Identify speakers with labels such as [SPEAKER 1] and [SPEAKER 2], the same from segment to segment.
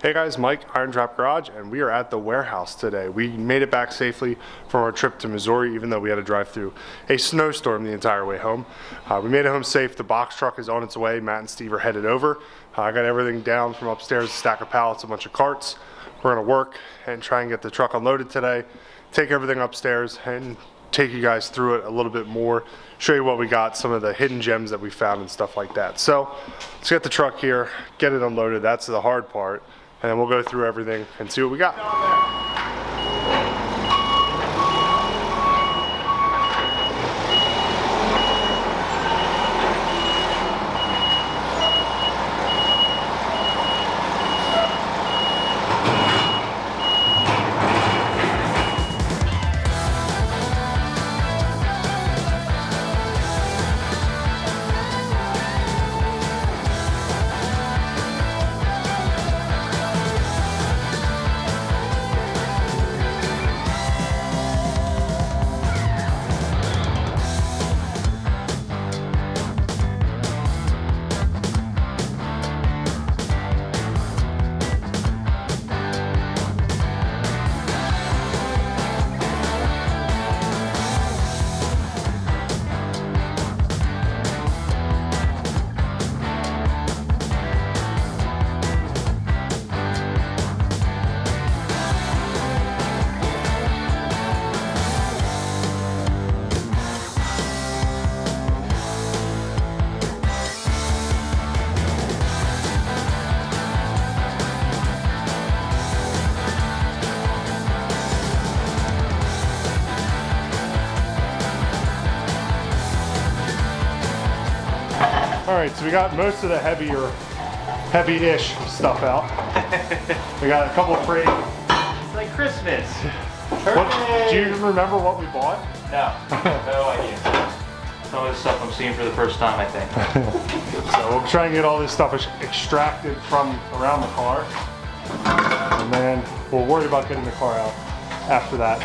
[SPEAKER 1] Hey guys, Mike, IronTrap Garage, and we are at the warehouse today. We made it back safely from our trip to Missouri, even though we had to drive through a snowstorm the entire way home. We made it home safe. The box truck is on its way. Matt and Steve are headed over. I got everything down from upstairs, a stack of pallets, a bunch of carts. We're gonna work and try and get the truck unloaded today, take everything upstairs, and take you guys through it a little bit more, show you what we got, some of the hidden gems that we found and stuff like that. So let's get the truck here, get it unloaded. That's the hard part. And then we'll go through everything and see what we got. All right, so we got most of the heavy-ish stuff out. We got a couple of free.
[SPEAKER 2] It's like Christmas.
[SPEAKER 1] Do you remember what we bought?
[SPEAKER 2] No, no idea. Some of the stuff I'm seeing for the first time, I think.
[SPEAKER 1] So we'll try and get all this stuff extracted from around the car. And then we'll worry about getting the car out after that.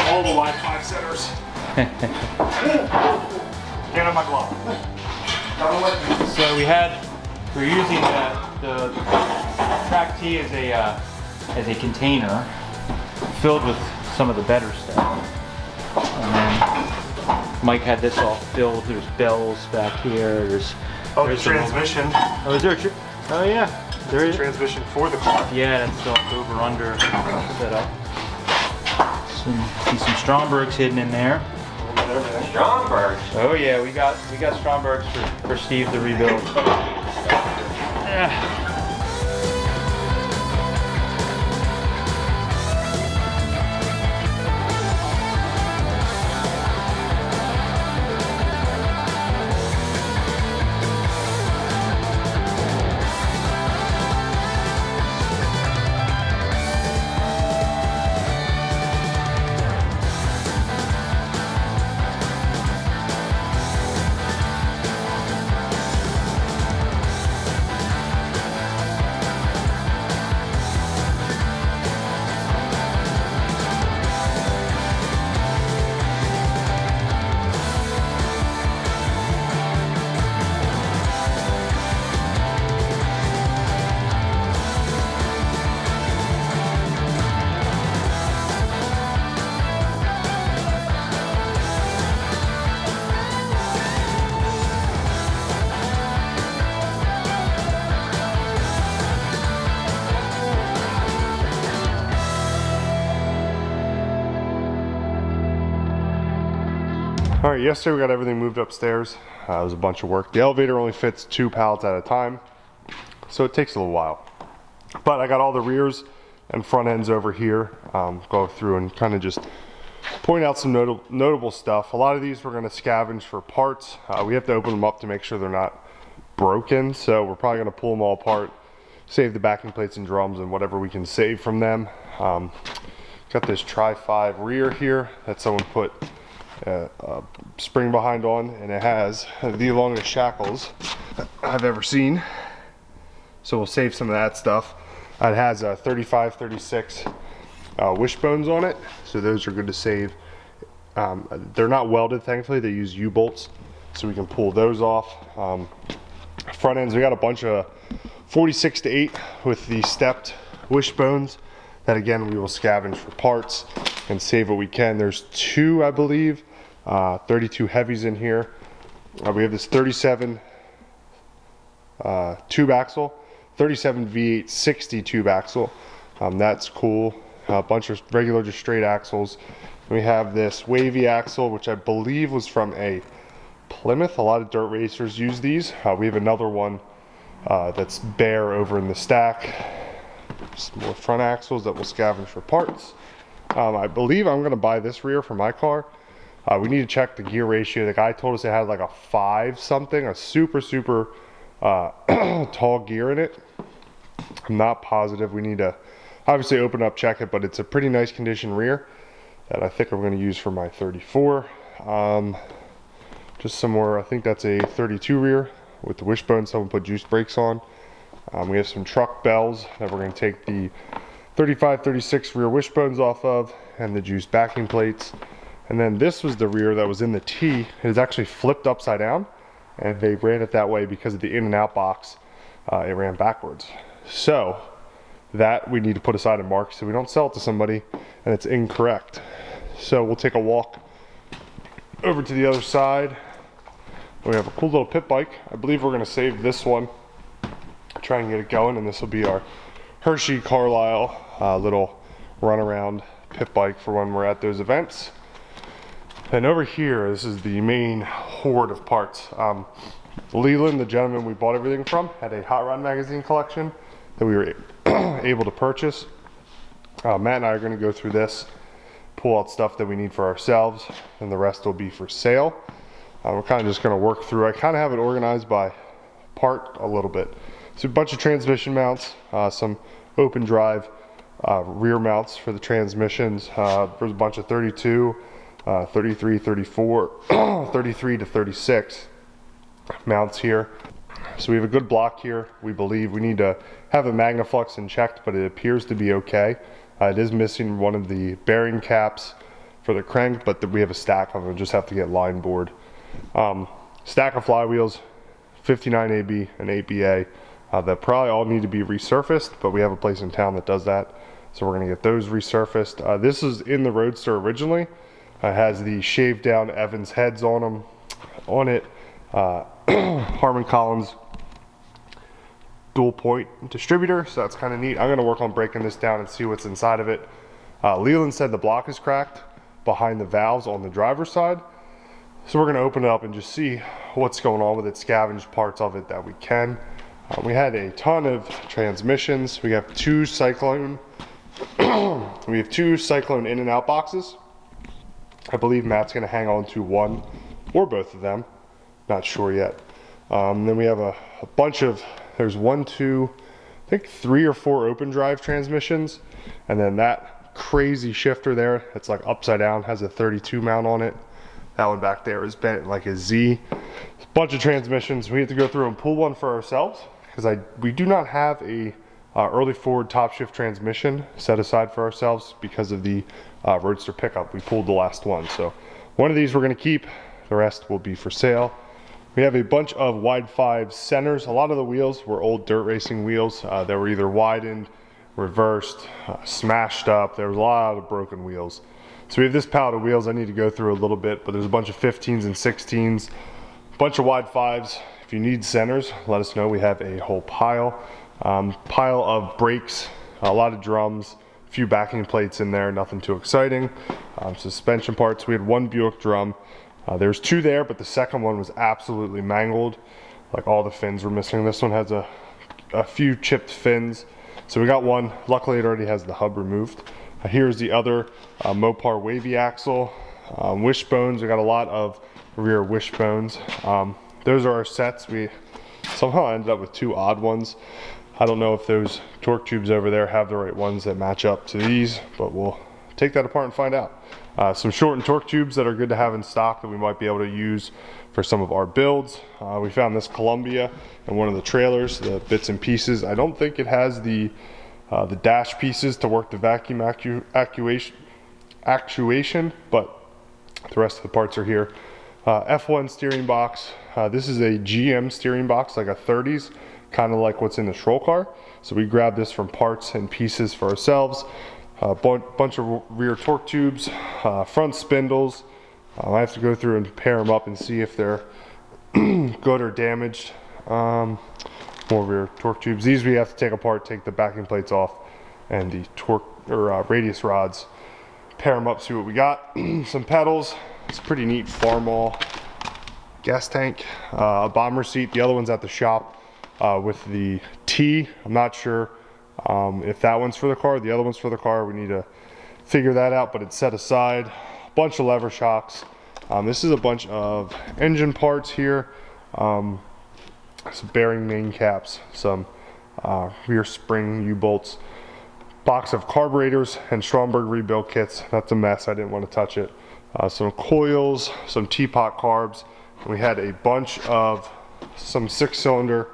[SPEAKER 1] All the Wi-Fi centers. Get on my glove.
[SPEAKER 2] So we're using the Track T as a container filled with some of the better stuff. And then Mike had this all filled. There's bells back here. There's
[SPEAKER 1] the transmission.
[SPEAKER 2] Oh, is there oh yeah.
[SPEAKER 1] There is a transmission for the car.
[SPEAKER 2] Yeah, that's the over under setup. See some Strombergs hidden in there.
[SPEAKER 3] Strombergs?
[SPEAKER 2] Oh yeah, we got Strombergs for Steve to rebuild. Yeah.
[SPEAKER 1] All right, yesterday we got everything moved upstairs. It was a bunch of work. The elevator only fits 2 pallets at a time, so it takes a little while. But I got all the rears and front ends over here. Go through and kind of just point out some notable stuff. A lot of these we're going to scavenge for parts. We have to open them up to make sure they're not broken, so we're probably going to pull them all apart, save the backing plates and drums and whatever we can save from them. Got Got this Tri-5 rear here that someone put a spring behind on, and it has the longest shackles I've ever seen. So we'll save some of that stuff. It has 35, 36 wishbones on it, so those are good to save. They're not welded, thankfully. They use U-bolts, so we can pull those off. Front ends, we got a bunch of 46 to 8 with the stepped wishbones that, again, we will scavenge for parts and save what we can. There's 2, I believe, 32 heavies in here. We have this 37 tube axle, 37 V8 60 tube axle. That's cool. A bunch of regular just straight axles. We have this wavy axle, which I believe was from a Plymouth. A lot of dirt racers use these. We have another one that's bare over in the stack. Some more front axles that we'll scavenge for parts. I believe I'm going to buy this rear for my car. We need to check the gear ratio. The guy told us it had like a 5 something, a super tall gear in it. I'm not positive. We need to obviously open up, check it, but it's a pretty nice condition rear that I think I'm going to use for my 34. Just some more, I think that's a 32 rear with the wishbone. Someone put juice brakes on. We have some truck bells that we're going to take the 35, 36 rear wishbones off of, and the juice backing plates. And then this was the rear that was in the T. It is actually flipped upside down, and they ran it that way because of the in and out box. It ran backwards. So that we need to put aside and mark so we don't sell it to somebody and it's incorrect. So we'll take a walk over to the other side. We have a cool little pit bike. I believe we're going to save this one, try and get it going, and this will be our Hershey Carlisle little runaround pit bike for when we're at those events. And over here, this is the main hoard of parts. Leland, the gentleman we bought everything from, had a Hot Rod magazine collection that we were able to purchase. Matt and I are going to go through this, pull out stuff that we need for ourselves, and the rest will be for sale. We're kind of just going to work through. I kind of have it organized by part a little bit. So a bunch of transmission mounts, some open drive rear mounts for the transmissions. There's a bunch of 32, 33, 34, 33 to 36 mounts here. So we have a good block here. We believe we need to have a Magnaflux and checked, but it appears to be okay. It is missing one of the bearing caps for the crank, but we have a stack of them. We'll just have to get line board. Stack of flywheels, 59 AB and 8BA. That probably all need to be resurfaced, but we have a place in town that does that. So we're gonna get those resurfaced. This is in the Roadster originally. It has the shaved down Evans heads on it. Harman Collins dual point distributor, so that's kind of neat. I'm going to work on breaking this down and see what's inside of it. Leland said the block is cracked behind the valves on the driver's side, so we're going to open it up and just see what's going on with it, scavenge parts of it that we can. We had a ton of transmissions. We have 2 Cyclone we have 2 Cyclone in and out boxes. I believe Matt's going to hang on to one or both of them, not sure yet. Then we have a bunch of, there's 1, 2, I think 3 or 4 open drive transmissions, and then that crazy shifter there, it's like upside down, has a 32 mount on it. That one back there is bent like a Z. A bunch of transmissions. We have to go through and pull one for ourselves because we do not have a early forward top shift transmission set aside for ourselves because of the Roadster pickup. We pulled the last one, so one of these we're going to keep. The rest will be for sale. We have a bunch of wide 5 centers. A lot of the wheels were old dirt racing wheels that were either widened, reversed, smashed up. There was a lot of broken wheels. So we have this pallet of wheels I need to go through a little bit, but there's a bunch of 15s and 16s, a bunch of wide 5s. If you need centers, let us know. We have a whole pile. Pile of brakes, a lot of drums, a few backing plates in there, nothing too exciting. Suspension parts, we had 1 Buick drum. There's 2 there, but the second one was absolutely mangled. Like all the fins were missing. This one has a few chipped fins. So we got one. Luckily it already has the hub removed. Here's the other Mopar wavy axle. Wishbones, we got a lot of rear wishbones. Those are our sets. We somehow ended up with 2 odd ones. I don't know if those torque tubes over there have the right ones that match up to these, but we'll take that apart and find out. Some shortened torque tubes that are good to have in stock that we might be able to use for some of our builds. We found this Columbia in one of the trailers, the bits and pieces. I don't think it has the dash pieces to work the vacuum actuation, but the rest of the parts are here. F1 steering box. This is a GM steering box, like a 30s, kind of like what's in the Stroll car. So we grabbed this from parts and pieces for ourselves. A bunch of rear torque tubes, front spindles. I have to go through and pair them up and see if they're good or damaged. More rear torque tubes. These we have to take apart, take the backing plates off, and the torque or radius rods. Pair them up, see what we got. Some pedals. It's a pretty neat Farmall gas tank. A bomber seat. The other one's at the shop with the T. I'm not sure if that one's for the car. The other one's for the car. We need to figure that out, but it's set aside. A bunch of lever shocks. This is a bunch of engine parts here. Some bearing main caps, some rear spring U-bolts, box of carburetors and Stromberg rebuild kits. That's a mess, I didn't want to touch it. Some coils, some teapot carbs. And we had a bunch of some 6-cylinder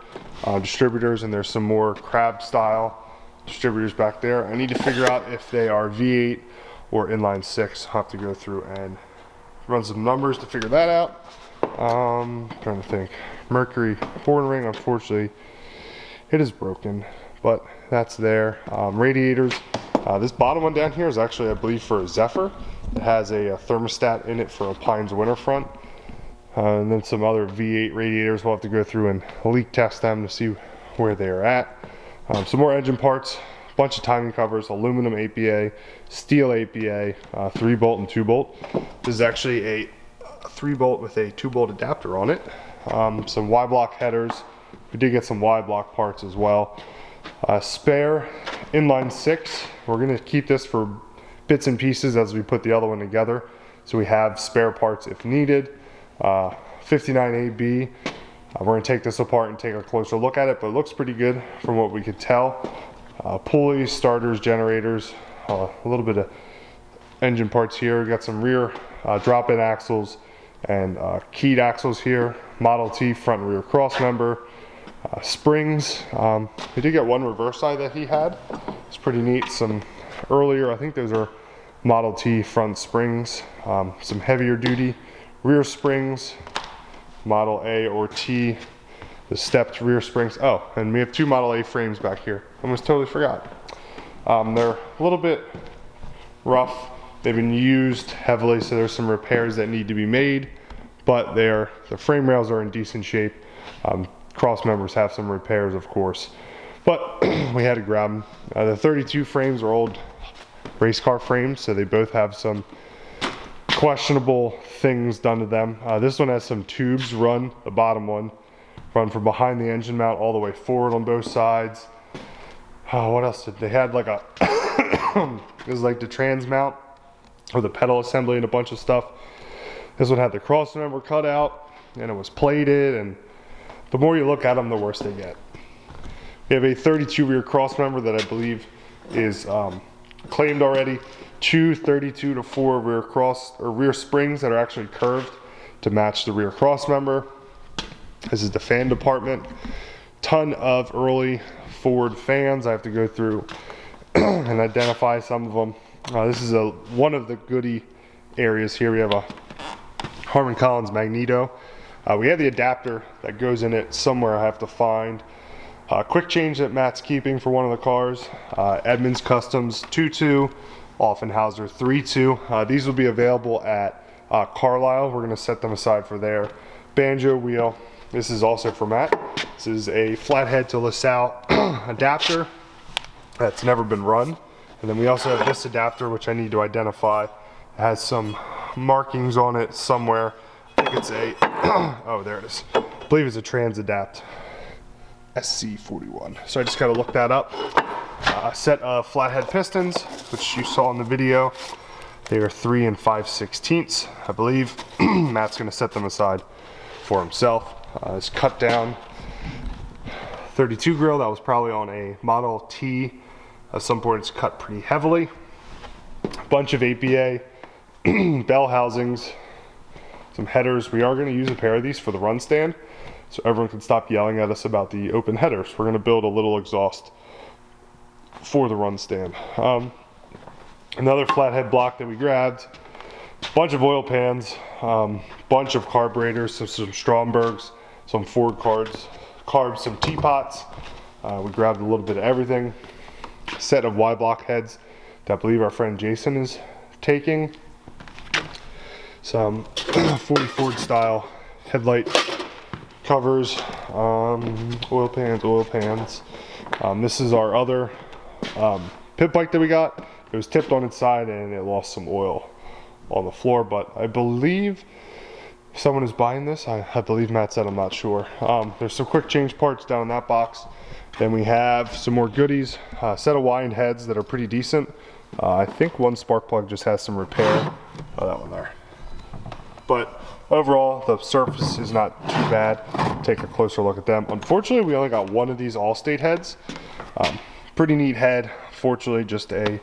[SPEAKER 1] distributors, and there's some more crab style distributors back there. I need to figure out if they are V8 or inline 6. I'll have to go through and run some numbers to figure that out. Trying to think. Mercury forward ring, unfortunately, it is broken, but that's there. Radiators. This bottom one down here is actually, I believe, for a Zephyr. It has a thermostat in it for a Pines winter front. And then some other V8 radiators. We'll have to go through and leak test them to see where they are at. Some more engine parts, a bunch of timing covers, aluminum APA, steel APA, 3-bolt and 2-bolt. This is actually a 3-bolt with a 2-bolt adapter on it. Some Y-block headers. We did get some Y-block parts as well. Spare inline 6. We're going to keep this for bits and pieces as we put the other one together, so we have spare parts if needed. 59 AB. We're going to take this apart and take a closer look at it, but it looks pretty good from what we could tell. Pulleys, starters, generators, a little bit of engine parts here. We got some rear drop-in axles and keyed axles here. Model T front and rear cross member. Springs. We did get one reverse side that he had. It's pretty neat. Some earlier, I think those are Model T front springs. Some heavier duty rear springs. Model A or T, the stepped rear springs. Oh, and we have 2 Model A frames back here. Almost totally forgot. They're a little bit rough. They've been used heavily, so there's some repairs that need to be made, but the frame rails are in decent shape. Cross members have some repairs, of course, but we had to grab them. The 32 frames are old race car frames, so they both have some questionable things done to them. This one has some tubes run, the bottom one, run from behind the engine mount all the way forward on both sides. What else did they had? Like a it was like the trans mount or the pedal assembly and a bunch of stuff. This one had the cross member cut out and it was plated, and the more you look at them, the worse they get. We have a 32 rear cross member that I believe is claimed already. 2 32-4 rear cross or rear springs that are actually curved to match the rear cross member. This is the fan department. Ton of early Ford fans. I have to go through and identify some of them. This is one of the goodie areas here. We have a Harman Collins magneto. We have the adapter that goes in it somewhere. I have to find. Quick change that Matt's keeping for one of the cars. Edmunds Customs 2.2, Offenhauser 3.2. These will be available at Carlisle. We're going to set them aside for their banjo wheel. This is also for Matt. This is a flathead to LaSalle adapter that's never been run. And then we also have this adapter, which I need to identify. It has some markings on it somewhere. I think it's a, oh, there it is. I believe it's a Transadapt SC41. So I just got to look that up. A set of flathead pistons, which you saw in the video. They are 3 5/16, I believe. Matt's going to set them aside for himself. It's cut down 32 grill that was probably on a Model T. At some point it's cut pretty heavily. bunch of APA, bell housings, some headers. We are going to use a pair of these for the run stand, so everyone can stop yelling at us about the open headers. We're going to build a little exhaust for the run stand. Another flathead block that we grabbed, bunch of oil pans, bunch of carburetors, so some Strombergs, some Ford carbs, some teapots. We grabbed a little bit of everything. A set of Y-block heads that I believe our friend Jason is taking. Some 40 Ford style headlight covers, oil pans. This is our other pit bike that we got. It was tipped on its side and it lost some oil on the floor, but I believe someone is buying this. I believe Matt said, I'm not sure. There's some quick change parts down in that box. Then we have some more goodies, a set of wind heads that are pretty decent. I think one spark plug just has some repair. Oh, that one there. But overall, the surface is not too bad. Take a closer look at them. Unfortunately, we only got one of these Allstate heads. Pretty neat head. Fortunately, just a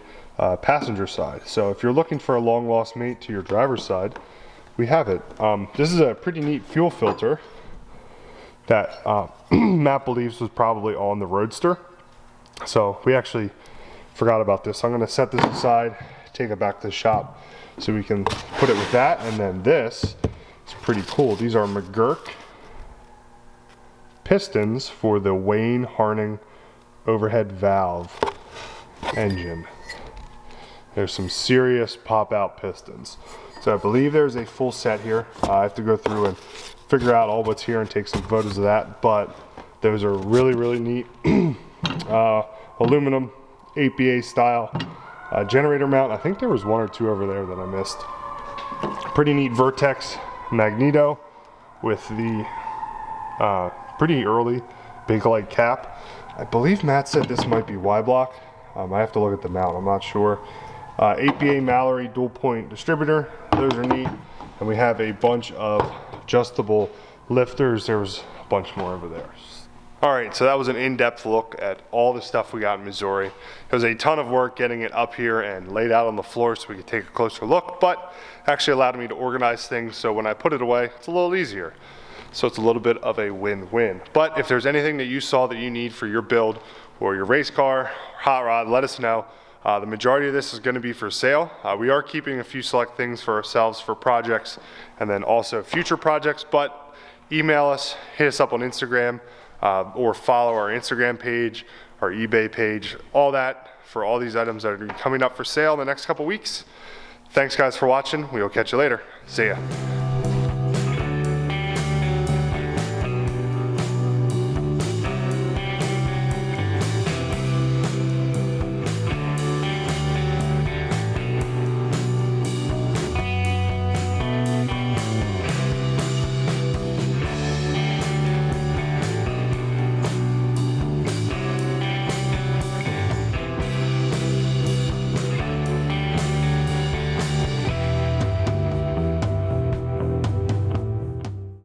[SPEAKER 1] passenger side. So if you're looking for a long lost mate to your driver's side, we have it. This is a pretty neat fuel filter that Matt believes was probably on the Roadster. So we actually forgot about this. I'm gonna set this aside, take it back to the shop so we can put it with that. And then this is pretty cool. These are McGurk pistons for the Wayne Harning overhead valve engine. There's some serious pop out pistons. So I believe there's a full set here. I have to go through and figure out all what's here and take some photos of that, but those are really, really neat. Aluminum, APA style generator mount. I think there was one or two over there that I missed. Pretty neat Vertex magneto with the pretty early big light cap. I believe Matt said this might be Y-block. I have to look at the mount, I'm not sure. APA Mallory dual point distributor, those are neat. And we have a bunch of adjustable lifters. There was a bunch more over there. All right, so that was an in-depth look at all the stuff we got in Missouri. It was a ton of work getting it up here and laid out on the floor so we could take a closer look, but actually allowed me to organize things, so when I put it away, it's a little easier. So it's a little bit of a win-win. But if there's anything that you saw that you need for your build or your race car, hot rod, let us know. The majority of this is going to be for sale. We are keeping a few select things for ourselves for projects and then also future projects, but email us, hit us up on Instagram, or follow our Instagram page, our eBay page, all that for all these items that are coming up for sale in the next couple weeks. Thanks guys for watching. We will catch you later. See ya.